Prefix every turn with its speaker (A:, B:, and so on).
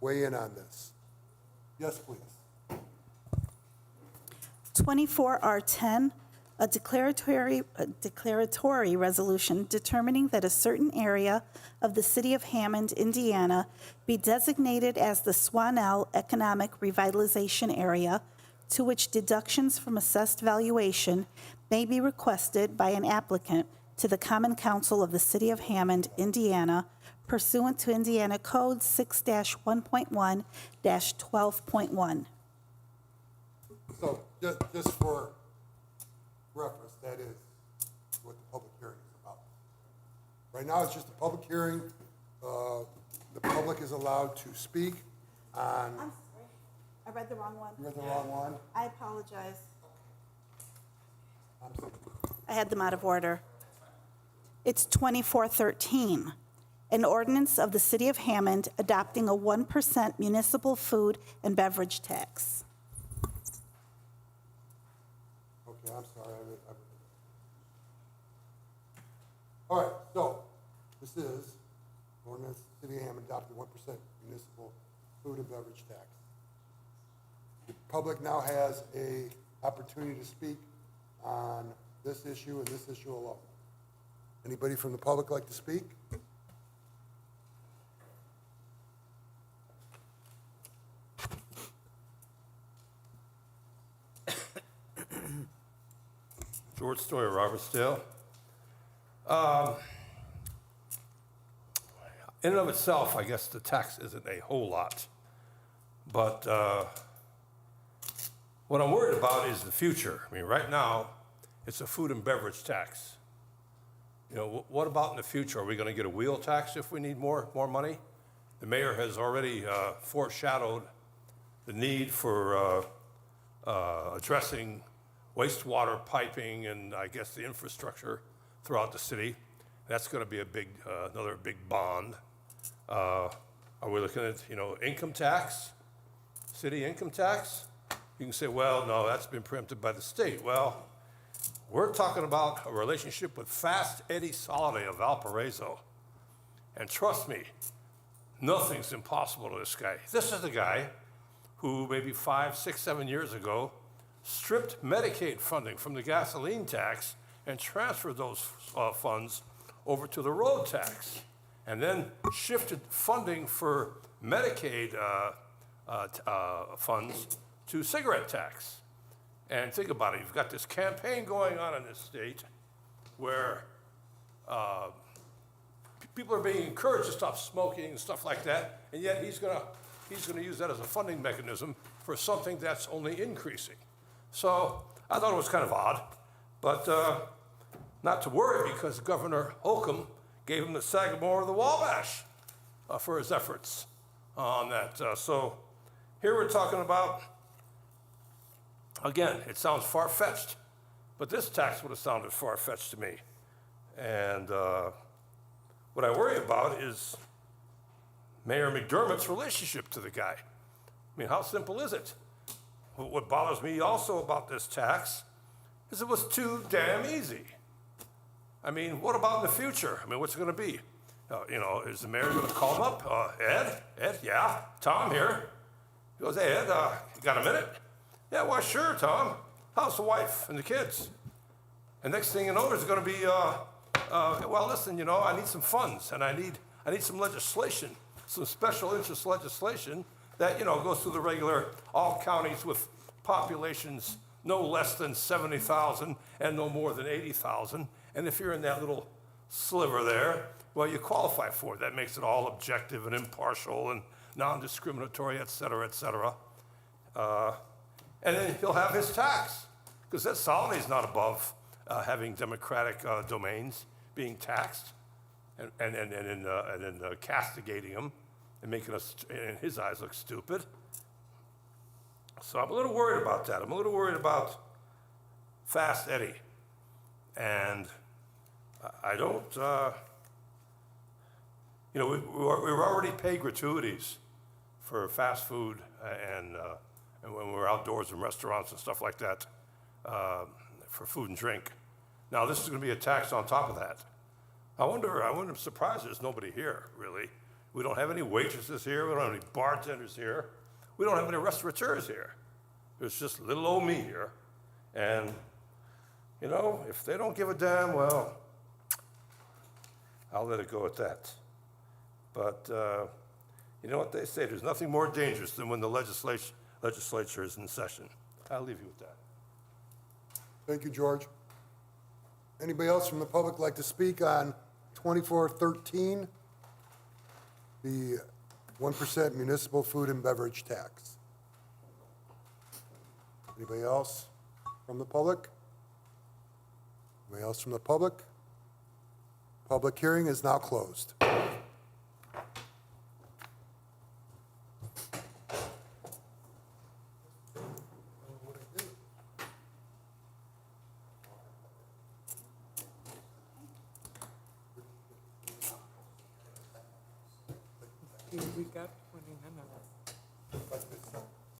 A: weigh in on this. Yes, please.
B: 24R10, a declaratory resolution determining that a certain area of the city of Hammond, Indiana, be designated as the Swanell Economic Revitalization Area, to which deductions from assessed valuation may be requested by an applicant to the Common Council of the city of Hammond, Indiana, pursuant to Indiana Code 6-1.1-12.1.
A: So just for reference, that is what the public hearing is about. Right now, it's just a public hearing. The public is allowed to speak on.
B: I'm sorry, I read the wrong one.
A: You read the wrong one?
B: I apologize.
A: I'm sorry.
B: I had them out of order. It's 2413, an ordinance of the City of Hammond adopting a 1% municipal food and beverage tax.
A: Okay, I'm sorry. All right, so this is ordinance, City of Hammond adopting 1% municipal food and beverage tax. The public now has a opportunity to speak on this issue and this issue alone. Anybody from the public like to speak?
C: George Stoyer, Robertsdale. In and of itself, I guess the tax isn't a whole lot. But what I'm worried about is the future. I mean, right now, it's a food and beverage tax. You know, what about in the future? Are we going to get a wheel tax if we need more money? The mayor has already foreshadowed the need for addressing wastewater piping and I guess the infrastructure throughout the city. That's going to be a big, another big bond. Are we looking at, income tax, city income tax? You can say, well, no, that's been preempted by the state. Well, we're talking about a relationship with Fast Eddie Soliday of Valparaiso. And trust me, nothing's impossible to this guy. This is the guy who maybe 5, 6, 7 years ago stripped Medicaid funding from the gasoline tax and transferred those funds over to the road tax, and then shifted funding for Medicaid funds to cigarette tax. And think about it, you've got this campaign going on in this state where people are being encouraged to stop smoking and stuff like that, and yet he's gonna use that as a funding mechanism for something that's only increasing. So I thought it was kind of odd, but not to worry, because Governor Holcomb gave him the Sagamore of the Wabash for his efforts on that. So here we're talking about, again, it sounds far-fetched, but this tax would have sounded far-fetched to me. And what I worry about is Mayor McDermott's relationship to the guy. I mean, how simple is it? What bothers me also about this tax is it was too damn easy. I mean, what about in the future? I mean, what's it going to be? Is the mayor going to call him up? Ed, yeah, Tom here. He goes, hey, Ed, you got a minute? Yeah, well, sure, Tom. How's the wife and the kids? And next thing you know, there's going to be, well, listen, I need some funds, and I need some legislation, some special interest legislation that, goes through the regular, all counties with populations no less than 70,000 and no more than 80,000. And if you're in that little sliver there, well, you qualify for it. That makes it all objective and impartial and non-discriminatory, et cetera, et cetera. And then he'll have his tax, because that Soliday's not above having democratic domains being taxed and then castigating them and making us, in his eyes, look stupid. So I'm a little worried about that. I'm a little worried about Fast Eddie. And I don't, we already pay gratuities for fast food and when we're outdoors in restaurants and stuff like that for food and drink. Now this is going to be a tax on top of that. I'm surprised there's nobody here, really, We don't have any waitresses here. We don't have any bartenders here. We don't have any restaurateurs here. There's just little old me here. And, you know, if they don't give a damn, well, I'll let it go at that. But you know what they say, there's nothing more dangerous than when the legislature is in session. I'll leave you with that.
A: Thank you, George. Anybody else from the public like to speak on 2413, the 1% municipal food and beverage tax? Anybody else from the public? Anybody else from the public? Public hearing is now closed.
D: We got